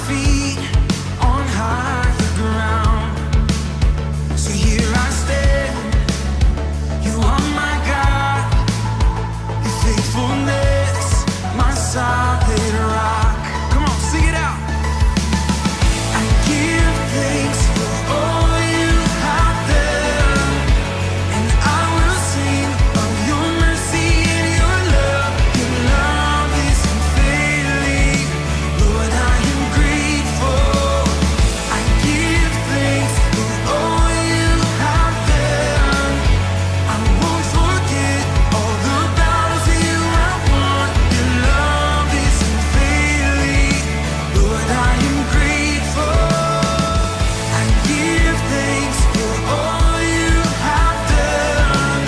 feet on higher ground. So here I stand. You are my God. Your faithfulness, my solid rock. Come on, sing it out. I give thanks for all you have done, and I will sing of your mercy and your love. Your love is unfailing. Lord, I am grateful. I give thanks for all you have done. I won't forget all the battles you have won. Your love is unfailing. Lord, I am grateful. I give thanks for all you have done,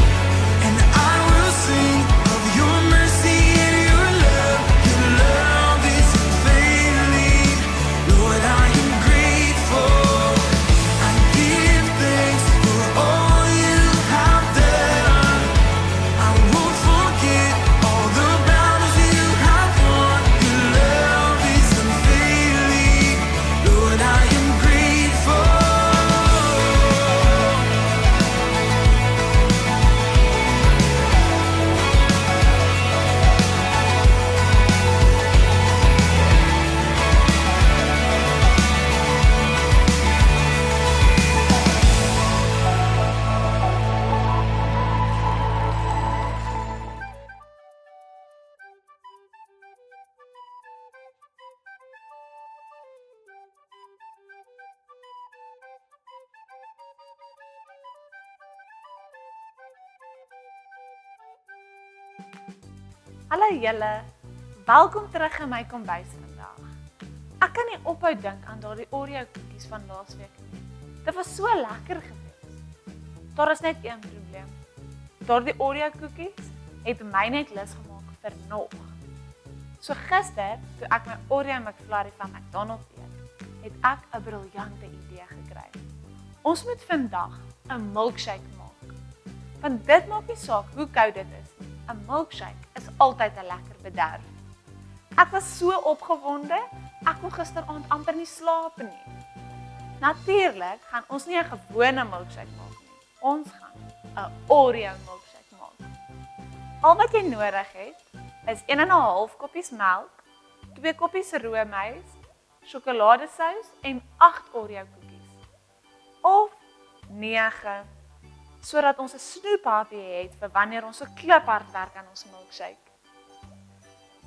and I will sing of your mercy and your love. Your love is unfailing. Lord, I am grateful. I give thanks for all you have done. I won't forget all the battles you have won. Your love is unfailing. Lord, I am grateful. Hallo julle, welkom terug in my kombuis vandag. Ek kan nie ophou dink aan daardie Oreo koekies van laasweek nie. Dit was so lekker geweest. Daar is net een probleem. Daardie Oreo koekies het my net lus gemaak vir nog. So gister, toe ek my Oreo McFlurry van McDonald's eet, het ek 'n briljante idee gekry. Ons moet vandag 'n milkshake maak. Want dit maak nie saak hoe koud dit is. 'n Milkshake is altyd 'n lekker bederf. Ek was so opgewonde, ek kon gisteraand amper nie slaap nie. Natuurlik gaan ons nie 'n gewone milkshake maak nie. Ons gaan 'n Oreo milkshake maak. Al wat jy nodig het, is 1,5 koppies melk, 2 koppies roomys, sjokoladesous en 8 Oreo koekies. Of 9, sodat ons 'n snoephappie het vir wanneer ons so kliphard werk aan ons milkshake.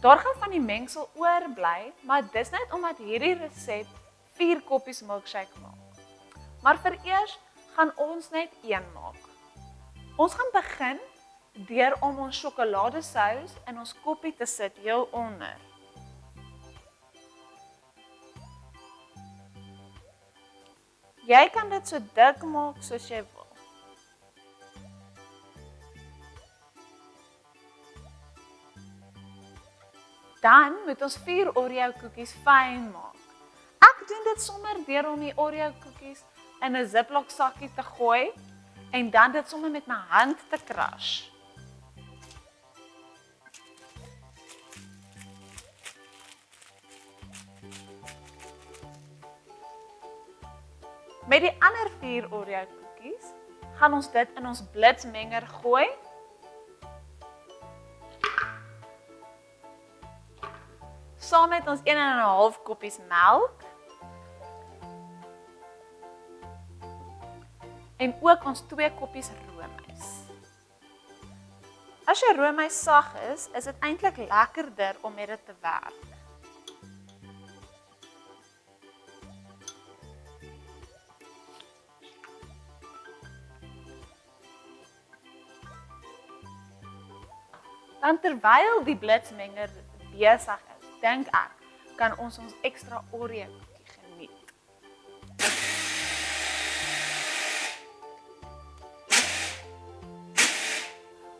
Daar gaan van die mengsel oorbly, maar dis net omdat hierdie resep 4 koppies milkshake maak. Maar vereers gaan ons net 1 maak. Ons gaan begin deur om ons sjokoladesous in ons koppie te sit heel onder. Jy kan dit so dik maak soos jy wil. Dan moet ons 4 Oreo koekies fyn maak. Ek doen dit sommer deur om die Oreo koekies in 'n Ziploc sakkie te gooi en dan dit sommer met my hand te crush. Met die ander 4 Oreo koekies gaan ons dit in ons blitsmenger gooi. Saam met ons 1,5 koppies melk. En ook ons 2 koppies roomys. As jou roomys sag is dit eintlik lekkerder om met dit te werk. Dan terwyl die blitsmenger besig is, dink ek, kan ons ekstra Oreo koekie geniet.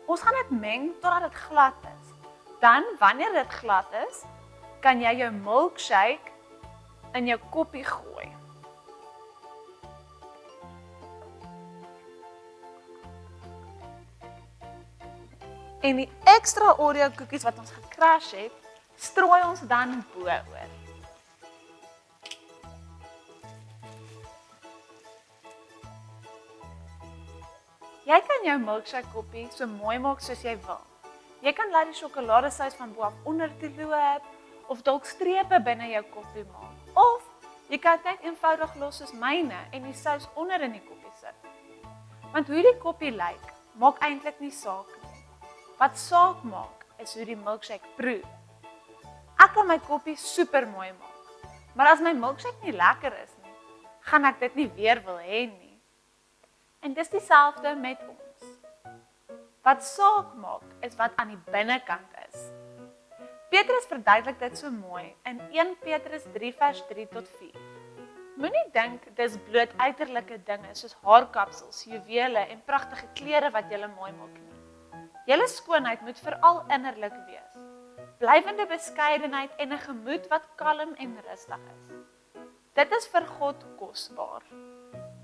Ons gaan dit meng totdat dit glad is. Dan, wanneer dit glad is, kan jy jou milkshake in jou koppie gooi. En die ekstra Oreo koekies wat ons gecrush het, strooi ons dan bo-oor. Jy kan jou milkshake koppie so mooi maak soos jy wil. Jy kan laat die sjokoladesous van bo af onder toe loop of dalk strepe binne jou koffie maak. Of jy kan net eenvoudig los soos myne en die sous onder in die koppie sit. Want hoe die koppie lyk, maak eintlik nie saak nie. Wat saak maak is hoe die milkshake proe. Ek kan my koppie super mooi maak, maar as my milkshake nie lekker is nie, gaan ek dit nie weer wil hê nie. En dis dieselfde met ons. Wat saak maak is wat aan die binnekant is. Petrus verduidelik dit so mooi in 1 Petrus 3 vers 3 tot 4. Moenie dink dis bloot uiterlike dinge soos haarkapsels, juwele en pragtige klere wat julle mooi maak nie. Julle skoonheid moet veral innerlik wees. Blywende beskeidenheid en 'n gemoed wat kalm en rustig is. Dit is vir God kosbaar.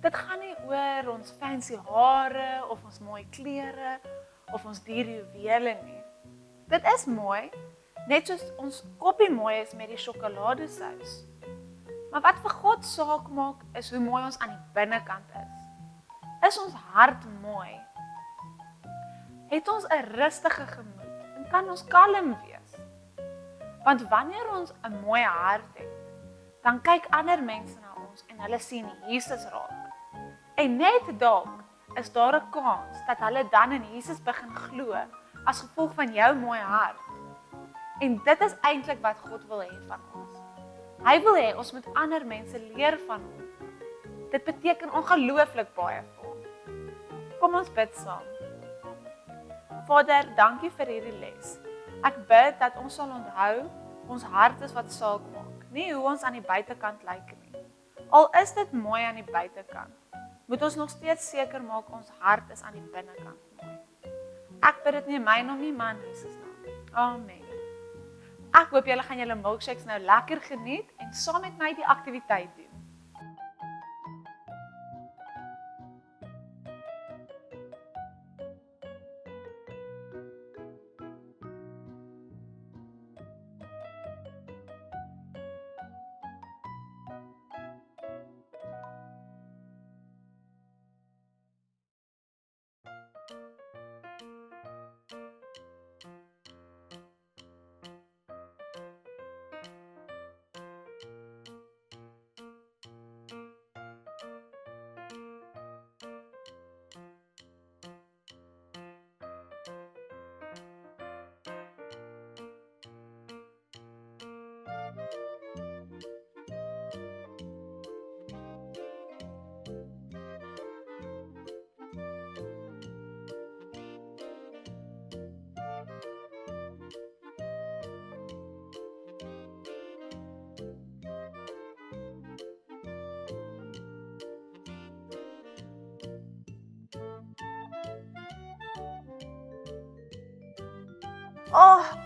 Dit gaan nie oor ons fancy hare of ons mooi klere of ons duur juwele nie. Dit is mooi, net soos ons koppie mooi is met die sjokoladesous. Maar wat vir God saak maak is hoe mooi ons aan die binnekant is. Is ons hart mooi? Het ons 'n rustige gemoed en kan ons kalm wees? Want wanneer ons 'n mooi hart het, dan kyk ander mense na ons en hulle sien Jesus raak. En net dalk is daar 'n kans dat hulle dan in Jesus begin glo as gevolg van jou mooi hart. En dit is eintlik wat God wil hê van ons. Hy wil hê ons moet ander mense leer van hom. Dit beteken ongelooflik baie vir hom. Kom ons bid saam. Vader, dankie vir hierdie les. Ek bid dat ons sal onthou, ons hart is wat saak maak, nie hoe ons aan die buitekant lyk nie. Al is dit mooi aan die buitekant, moet ons nog steeds seker maak ons hart is aan die binnekant mooi. Ek bid dit nie in my naam nie, maar in Jesus naam. Amen. Ek hoop julle gaan julle milkshakes nou lekker geniet en saam met my die aktiwiteit doen.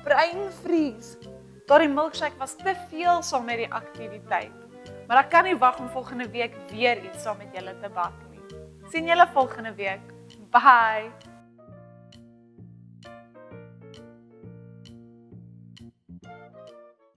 Breinvries. Daardie milkshake was te veel saam met die aktiwiteit. Maar ek kan nie wag om volgende week weer iets saam met julle te bak nie. Sien julle volgende week. Bye.